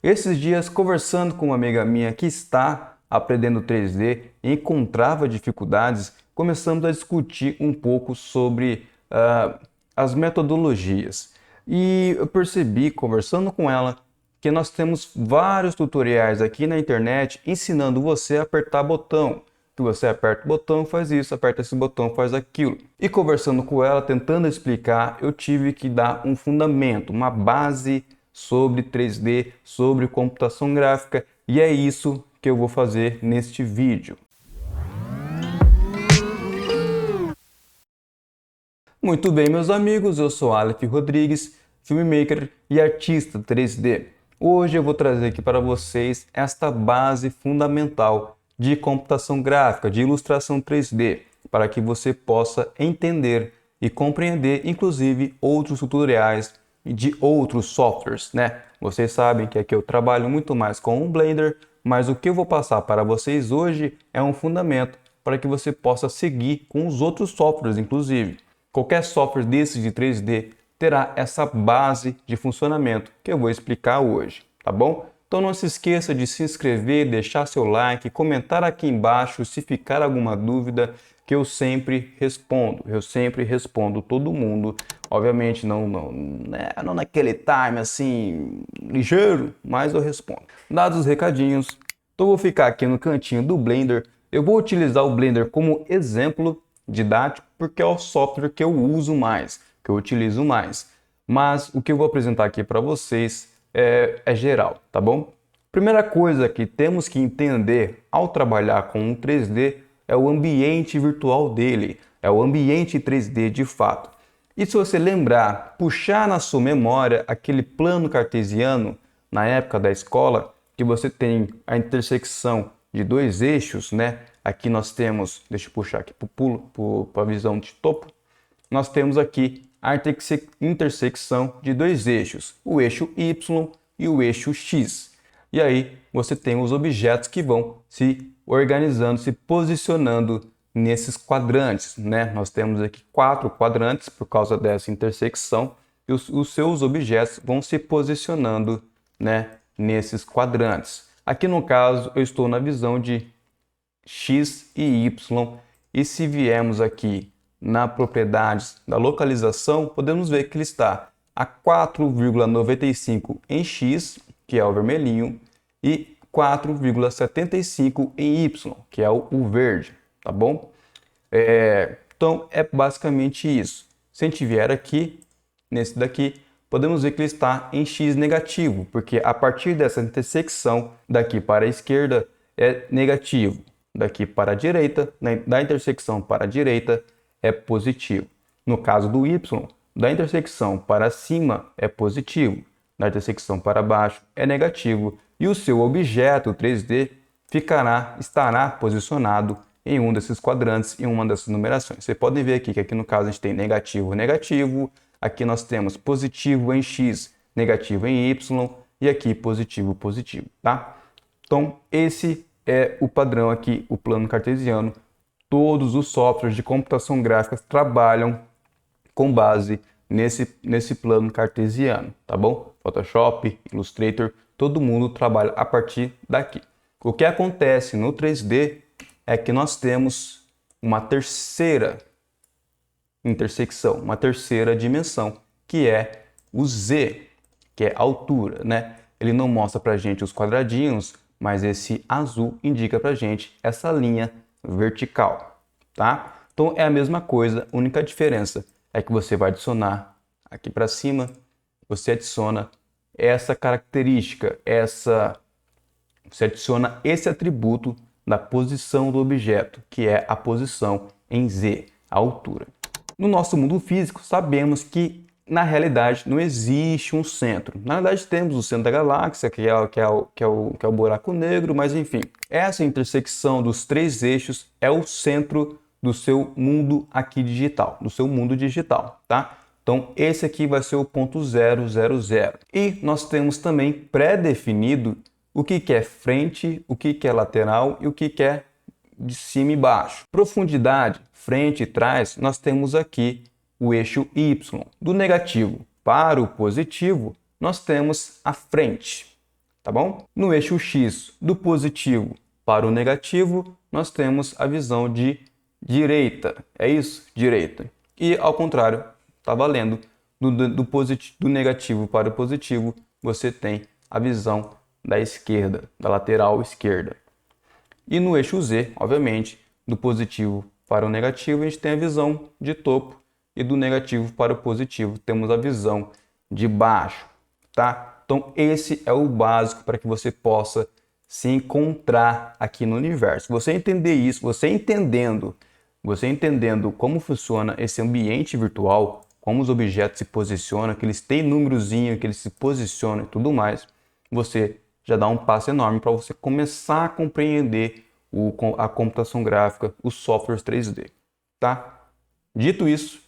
Esses dias, conversando com uma amiga minha que está aprendendo 3D e encontrava dificuldades, começamos a discutir um pouco sobre as metodologias. E eu percebi, conversando com ela, que nós temos vários tutoriais aqui na internet ensinando você a apertar botão. Que você aperta o botão, faz isso, aperta esse botão, faz aquilo. E conversando com ela, tentando explicar, eu tive que dar um fundamento, uma base sobre 3D, sobre computação gráfica, e é isso que eu vou fazer neste vídeo. Muito bem, meus amigos, eu sou Aleph Rodrigues, filmmaker e artista 3D. Hoje eu vou trazer aqui para vocês esta base fundamental de computação gráfica, de ilustração 3D, para que você possa entender e compreender, inclusive, outros tutoriais de outros softwares, né? Vocês sabem que aqui eu trabalho muito mais com o Blender, mas o que eu vou passar para vocês hoje é um fundamento para que você possa seguir com os outros softwares, inclusive. Qualquer software desses de 3D terá essa base de funcionamento que eu vou explicar hoje, tá bom? Então não se esqueça de se inscrever, deixar seu like, comentar aqui embaixo se ficar alguma dúvida, que eu sempre respondo todo mundo. Obviamente não naquele time assim ligeiro, mas eu respondo. Dados os recadinhos, então eu vou ficar aqui no cantinho do Blender. Eu vou utilizar o Blender como exemplo didático porque é o software que eu uso mais, que eu utilizo mais. Mas o que eu vou apresentar aqui para vocês é geral, tá bom? Primeira coisa que temos que entender ao trabalhar com um 3D é o ambiente virtual dele, é o ambiente 3D de fato. E se você lembrar, puxar na sua memória aquele plano cartesiano na época da escola, que você tem a intersecção de dois eixos, né? Aqui nós temos, deixa eu puxar aqui para a visão de topo, nós temos aqui a intersecção de dois eixos, o eixo Y e o eixo X. E aí você tem os objetos que vão se organizando, se posicionando nesses quadrantes, né? Nós temos aqui 4 quadrantes por causa dessa intersecção e os seus objetos vão se posicionando, né, nesses quadrantes. Aqui no caso eu estou na visão de X e Y, e se viemos aqui na propriedades da localização, podemos ver que ele está a 4,95 em X, que é o vermelhinho, e 4,75 em Y, que é o verde, tá bom? Então é basicamente isso. Se a gente vier aqui, nesse daqui, podemos ver que ele está em X negativo, porque a partir dessa intersecção daqui para a esquerda é negativo, daqui para a direita, da intersecção para a direita é positivo. No caso do Y, da intersecção para cima é positivo, da intersecção para baixo é negativo, e o seu objeto 3D estará posicionado em um desses quadrantes, em uma dessas numerações. Vocês podem ver aqui que aqui no caso a gente tem negativo, negativo, aqui nós temos positivo em X, negativo em Y, e aqui positivo, positivo, tá? Então esse é o padrão aqui, o plano cartesiano. Todos os softwares de computação gráfica trabalham com base nesse plano cartesiano, tá bom? Photoshop, Illustrator, todo mundo trabalha a partir daqui. O que acontece no 3D é que nós temos uma terceira intersecção, uma terceira dimensão, que é o Z, que é a altura, né? Ele não mostra pra gente os quadradinhos, mas esse azul indica pra gente essa linha vertical, tá? Então é a mesma coisa, a única diferença é que você vai adicionar aqui para cima, você adiciona essa característica, você adiciona esse atributo da posição do objeto, que é a posição em Z, a altura. No nosso mundo físico, sabemos que na realidade não existe um centro. Na verdade temos o centro da galáxia, que é o buraco negro, mas enfim. Essa intersecção dos três eixos é o centro do seu mundo aqui digital, do seu mundo digital, tá? Então esse aqui vai ser o ponto 0, 0, 0. E nós temos também pré-definido o que é frente, o que é lateral e o que é de cima e baixo. Profundidade, frente e trás, nós temos aqui o eixo Y. Do negativo para o positivo, nós temos a frente. tá bom? No eixo X, do positivo para o negativo, nós temos a visão de direita. É isso? Direita. E ao contrário, está valendo. Do negativo para o positivo, você tem a visão da esquerda, da lateral esquerda. E no eixo Z, obviamente, do positivo para o negativo, a gente tem a visão de topo. E do negativo para o positivo, temos a visão de baixo, tá? Então, esse é o básico para que você possa se encontrar aqui no universo. Você entender isso, você entendendo como funciona esse ambiente virtual, como os objetos se posicionam, que eles têm númerozinho, que eles se posicionam e tudo mais, você já dá um passo enorme para você começar a compreender a computação gráfica, os softwares 3D, tá? Dito isso,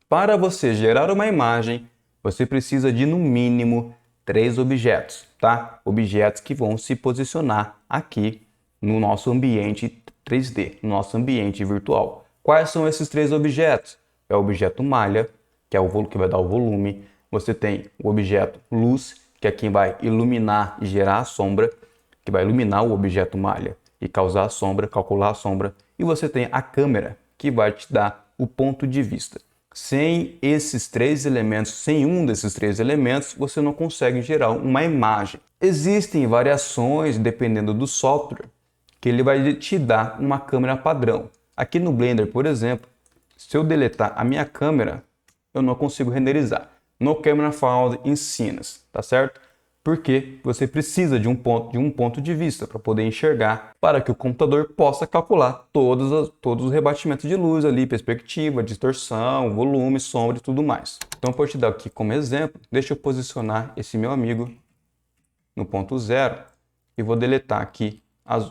para você gerar uma imagem, você precisa de no mínimo 3 objetos, tá? Objetos que vão se posicionar aqui no nosso ambiente 3D, no nosso ambiente virtual. Quais são esses 3 objetos? É o objeto malha, que é o que vai dar o volume. Você tem o objeto luz, que é quem vai iluminar e gerar a sombra, que vai iluminar o objeto malha e causar a sombra, calcular a sombra. E você tem a câmera, que vai te dar o ponto de vista. Sem esses 3 elementos, sem um desses 3 elementos, você não consegue gerar uma imagem. Existem variações, dependendo do software, que ele vai te dar uma câmera padrão. Aqui no Blender, por exemplo, se eu deletar a minha câmera, eu não consigo renderizar. No Camera Found in Scenes, tá certo? Porque você precisa de um ponto de vista para poder enxergar, para que o computador possa calcular todos os rebatimentos de luz ali, perspectiva, distorção, volume, sombra e tudo mais. Então, por te dar aqui como exemplo, deixa eu posicionar esse meu amigo no ponto 0 e vou deletar aqui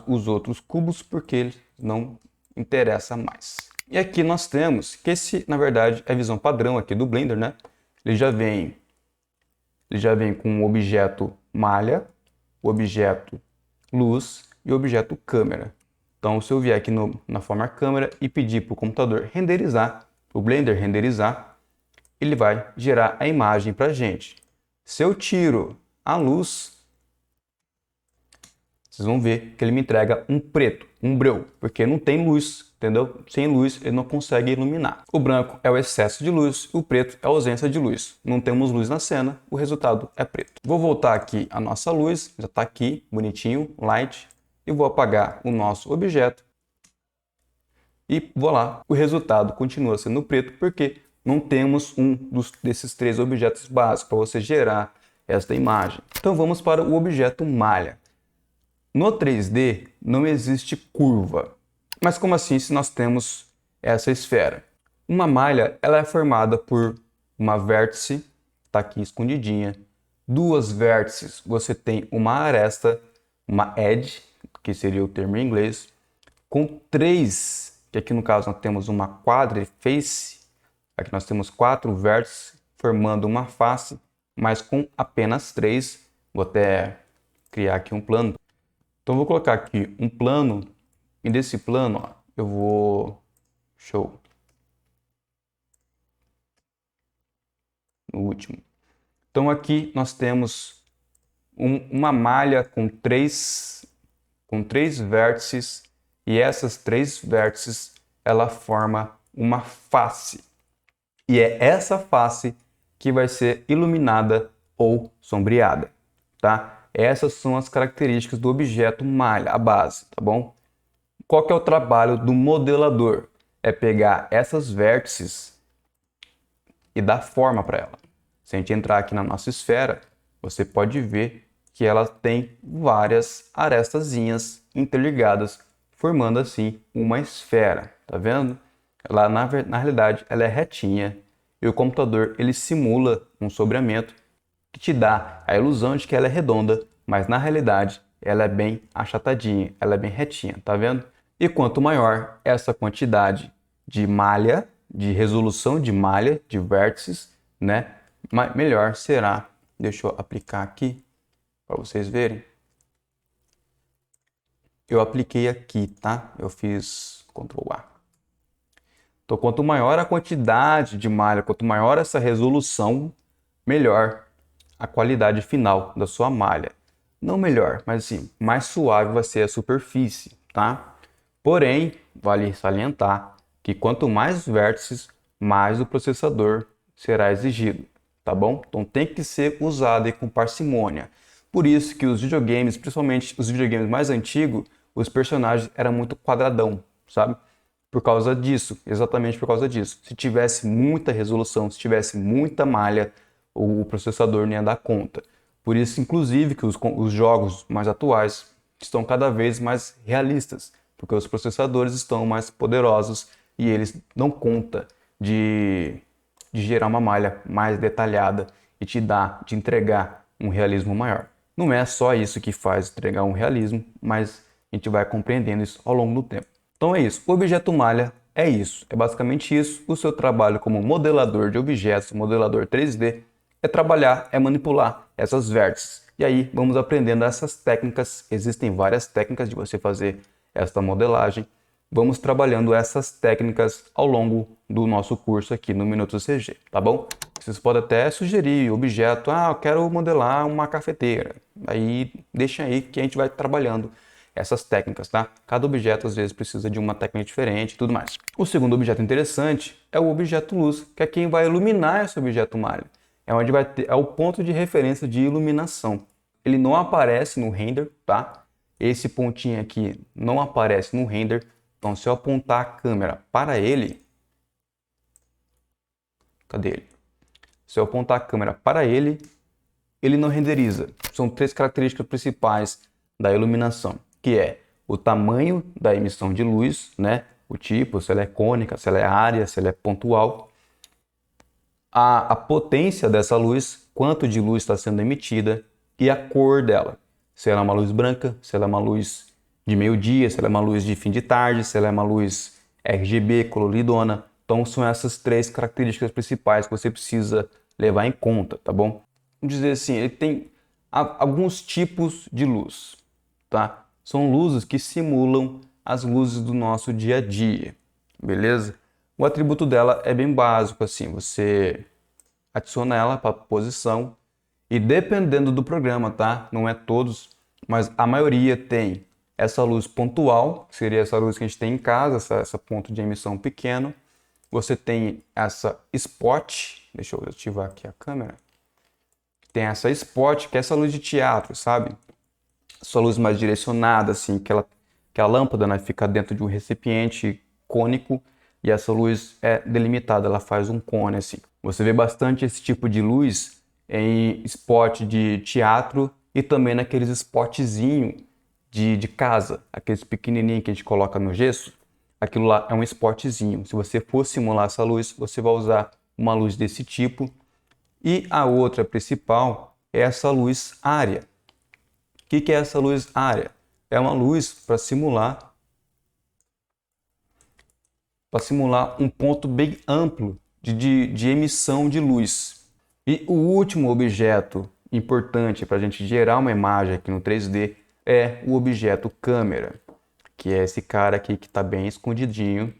os outros cubos porque ele não interessa mais. E aqui nós temos que esse, na verdade, é a visão padrão aqui do Blender, né? Ele já vem com o objeto malha, o objeto luz e o objeto câmera. Então, se eu vier aqui na forma câmera e pedir para o computador renderizar, o Blender renderizar, ele vai gerar a imagem para a gente. Se eu tiro a luz, vocês vão ver que ele me entrega um preto, um breu, porque não tem luz, entendeu? Sem luz ele não consegue iluminar. O branco é o excesso de luz, o preto é a ausência de luz. Não temos luz na cena, o resultado é preto. Vou voltar aqui a nossa luz, já está aqui, bonitinho, light, e vou apagar o nosso objeto. E vou lá, o resultado continua sendo preto, porque não temos desses 3 objetos básicos para você gerar esta imagem. Então vamos para o objeto malha. No 3D não existe curva. Mas como assim se nós temos essa esfera? Uma malha ela é formada por uma vértice, está aqui escondidinha, 2 vértices, você tem uma aresta, uma edge, que seria o termo em inglês, com 3, que aqui no caso nós temos uma quadriface, aqui nós temos 4 vértices formando uma face, mas com apenas 3, vou até criar aqui um plano. Então, vou colocar aqui um plano, e desse plano, ó, eu vou... Show. No último. Então, aqui nós temos uma malha com 3 vértices, e essas 3 vértices, ela forma uma face. E é essa face que vai ser iluminada ou sombreada, tá? Essas são as características do objeto malha, a base, tá bom? Qual que é o trabalho do modelador? É pegar essas vértices e dar forma para ela. Se a gente entrar aqui na nossa esfera, você pode ver que ela tem várias arestazinhas interligadas, formando assim uma esfera, tá vendo? Ela, na realidade, ela é retinha e o computador ele simula um sombreamento que te dá a ilusão de que ela é redonda, mas na realidade ela é bem achatadinha, ela é bem retinha, tá vendo? E quanto maior essa quantidade de malha, de resolução de malha, de vértices, né? Melhor será. Deixa eu aplicar aqui para vocês verem. Eu apliquei aqui, tá? Eu fiz Ctrl A. Então, quanto maior a quantidade de malha, quanto maior essa resolução, melhor a qualidade final da sua malha. não melhor, mas assim, mais suave vai ser a superfície, tá? Porém, vale salientar que quanto mais vértices, mais o processador será exigido, tá bom? Então tem que ser usado aí com parcimônia. Por isso que os videogames, principalmente os videogames mais antigos, os personagens eram muito quadradão, sabe? Por causa disso, exatamente por causa disso. Se tivesse muita resolução, se tivesse muita malha, o processador não ia dar conta. Por isso, inclusive, que os jogos mais atuais estão cada vez mais realistas, porque os processadores estão mais poderosos e eles dão conta de gerar uma malha mais detalhada e te entregar um realismo maior. Não é só isso que faz entregar um realismo, mas a gente vai compreendendo isso ao longo do tempo. Então é isso, o objeto malha é isso, é basicamente isso. O seu trabalho como modelador de objetos, modelador 3D, é trabalhar, é manipular essas vértices. E aí vamos aprendendo essas técnicas, existem várias técnicas de você fazer esta modelagem. Vamos trabalhando essas técnicas ao longo do nosso curso aqui no Minutos CG, tá bom? Vocês podem até sugerir objeto, eu quero modelar uma cafeteira. Aí deixa aí que a gente vai trabalhando essas técnicas, tá? Cada objeto às vezes precisa de uma técnica diferente e tudo mais. O segundo objeto interessante é o objeto luz, que é quem vai iluminar esse objeto malha. É onde vai ter, é o ponto de referência de iluminação. Ele não aparece no render, tá? Esse pontinho aqui não aparece no render. Então, se eu apontar a câmera para ele, cadê ele? Se eu apontar a câmera para ele, ele não renderiza. São três características principais da iluminação, que é o tamanho da emissão de luz, né? O tipo, se ela é cônica, se ela é área, se ela é pontual. A potência dessa luz, quanto de luz está sendo emitida e a cor dela. Se ela é uma luz branca, se ela é uma luz de meio-dia, se ela é uma luz de fim de tarde, se ela é uma luz RGB, coloridona. Então são essas três características principais que você precisa levar em conta, tá bom? Vamos dizer assim, ele tem alguns tipos de luz, tá? São luzes que simulam as luzes do nosso dia a dia, beleza? O atributo dela é bem básico, assim, você adiciona ela para posição e dependendo do programa, tá? Não é todos, mas a maioria tem essa luz pontual, que seria essa luz que a gente tem em casa, essa ponto de emissão pequeno. Você tem essa spot, deixa eu ativar aqui a câmera. Tem essa spot, que é essa luz de teatro, sabe? Essa luz mais direcionada, assim, que a lâmpada, né, fica dentro de um recipiente cônico e essa luz é delimitada, ela faz um cone, assim. Você vê bastante esse tipo de luz em spot de teatro e também naqueles spotzinhos de casa, aqueles pequenininhos que a gente coloca no gesso. Aquilo lá é um spotzinho. Se você for simular essa luz, você vai usar uma luz desse tipo. E a outra principal é essa luz área. O que é essa luz área? É uma luz para simular um ponto bem amplo de emissão de luz. E o último objeto importante para a gente gerar uma imagem aqui no 3D é o objeto câmera, que é esse cara aqui que está bem escondidinho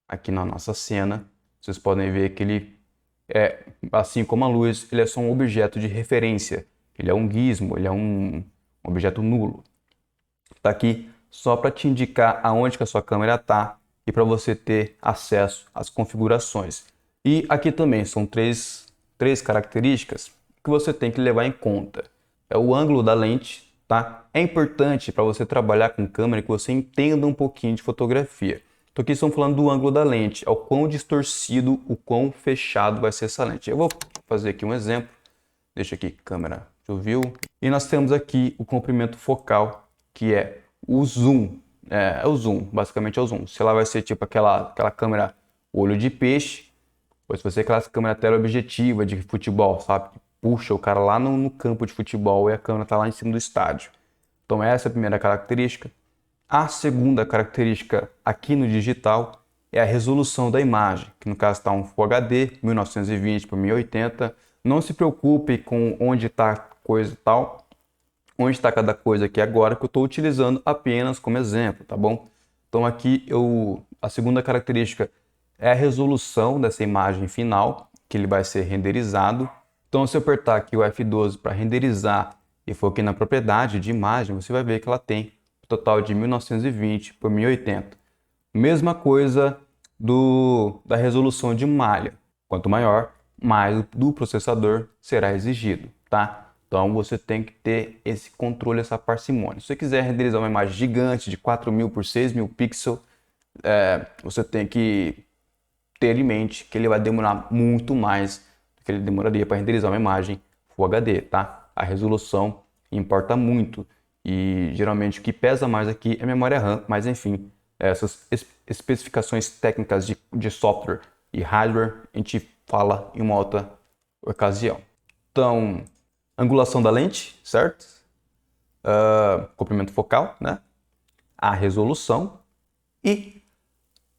aqui na nossa cena. Vocês podem ver que ele é, assim como a luz, ele é só um objeto de referência. Ele é um gizmo, ele é um objeto nulo. Está aqui só para te indicar aonde que a sua câmera está e para você ter acesso às configurações. E aqui também são três características que você tem que levar em conta. É o ângulo da lente, tá? É importante para você trabalhar com câmera que você entenda um pouquinho de fotografia. Então aqui estamos falando do ângulo da lente, ao quão distorcido, o quão fechado vai ser essa lente. Eu vou fazer aqui um exemplo. Deixa aqui, câmera, viu? E nós temos aqui o comprimento focal, que é o zoom. É o zoom, basicamente é o zoom. Se ela vai ser tipo aquela câmera olho de peixe, ou se você aquela câmera teleobjetiva de futebol, sabe? Que puxa o cara lá no campo de futebol e a câmera está lá em cima do estádio. Então essa é a primeira característica. A segunda característica aqui no digital é a resolução da imagem, que no caso está um Full HD 1920 por 1080. Não se preocupe com onde está coisa e tal, onde está cada coisa aqui agora, que eu estou utilizando apenas como exemplo, tá bom? Então aqui a segunda característica é a resolução dessa imagem final, que ele vai ser renderizado. Então se eu apertar aqui o F12 para renderizar e for aqui na propriedade de imagem, você vai ver que ela tem um total de 1920 por 1080. Mesma coisa da resolução de malha. Quanto maior, mais do processador será exigido, tá? Então você tem que ter esse controle, essa parcimônia. Se você quiser renderizar uma imagem gigante de 4.000 por 6.000 pixels, você tem que ter em mente que ele vai demorar muito mais do que ele demoraria para renderizar uma imagem Full HD, tá? A resolução importa muito e geralmente o que pesa mais aqui é a memória RAM, mas enfim, essas especificações técnicas de software e hardware a gente fala em uma outra ocasião. Então, angulação da lente, certo? Comprimento focal, né? A resolução e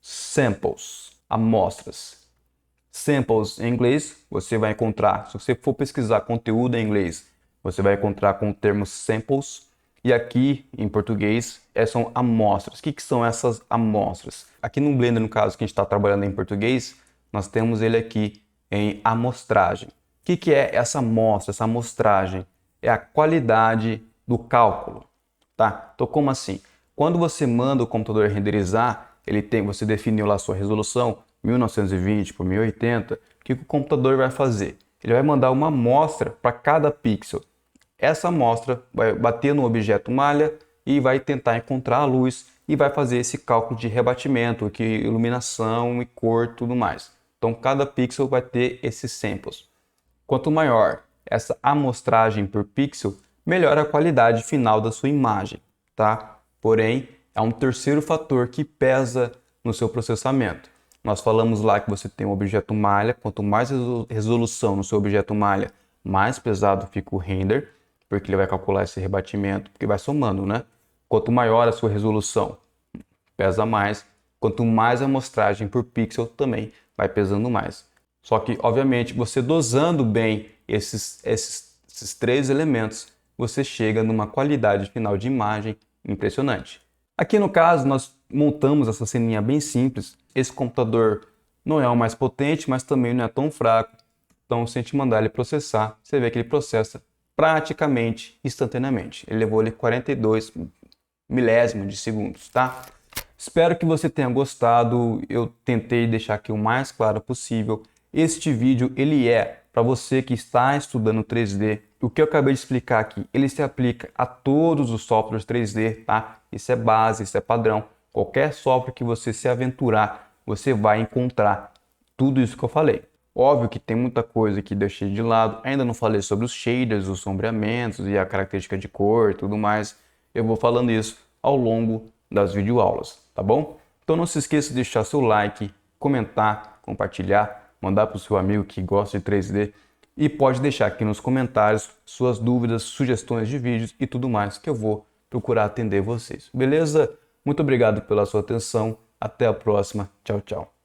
samples, amostras. Samples em inglês, você vai encontrar, se você for pesquisar conteúdo em inglês, você vai encontrar com o termo samples. E aqui, em português, são amostras. O que são essas amostras? Aqui no Blender, no caso, que a gente está trabalhando em português, nós temos ele aqui em amostragem. O que é essa amostra, essa amostragem? É a qualidade do cálculo, tá? Então, como assim? Quando você manda o computador renderizar, você definiu lá a sua resolução, 1920 por 1080, o que o computador vai fazer? Ele vai mandar uma amostra para cada pixel. Essa amostra vai bater no objeto malha e vai tentar encontrar a luz e vai fazer esse cálculo de rebatimento, iluminação e cor e tudo mais. Então, cada pixel vai ter esses samples. Quanto maior essa amostragem por pixel, melhor a qualidade final da sua imagem, tá? Porém, há um terceiro fator que pesa no seu processamento. Nós falamos lá que você tem um objeto malha, quanto mais resolução no seu objeto malha, mais pesado fica o render, porque ele vai calcular esse rebatimento, porque vai somando, né? Quanto maior a sua resolução, pesa mais. Quanto mais a amostragem por pixel, também vai pesando mais. Só que, obviamente, você dosando bem esses três elementos, você chega numa qualidade final de imagem impressionante. Aqui no caso, nós montamos essa ceninha bem simples. Esse computador não é o mais potente, mas também não é tão fraco. Então, se a gente mandar ele processar, você vê que ele processa praticamente instantaneamente. Ele levou ali 42 milésimos de segundos, tá? Espero que você tenha gostado. Eu tentei deixar aqui o mais claro possível. Este vídeo ele é para você que está estudando 3D. O que eu acabei de explicar aqui, ele se aplica a todos os softwares 3D, tá? Isso é base, isso é padrão. Qualquer software que você se aventurar, você vai encontrar tudo isso que eu falei. Óbvio que tem muita coisa que deixei de lado. Ainda não falei sobre os shaders, os sombreamentos e a característica de cor e tudo mais. Eu vou falando isso ao longo das videoaulas, tá bom? Então não se esqueça de deixar seu like, comentar, compartilhar, mandar para o seu amigo que gosta de 3D e pode deixar aqui nos comentários suas dúvidas, sugestões de vídeos e tudo mais que eu vou procurar atender vocês. Beleza? Muito obrigado pela sua atenção. Até a próxima. Tchau, tchau.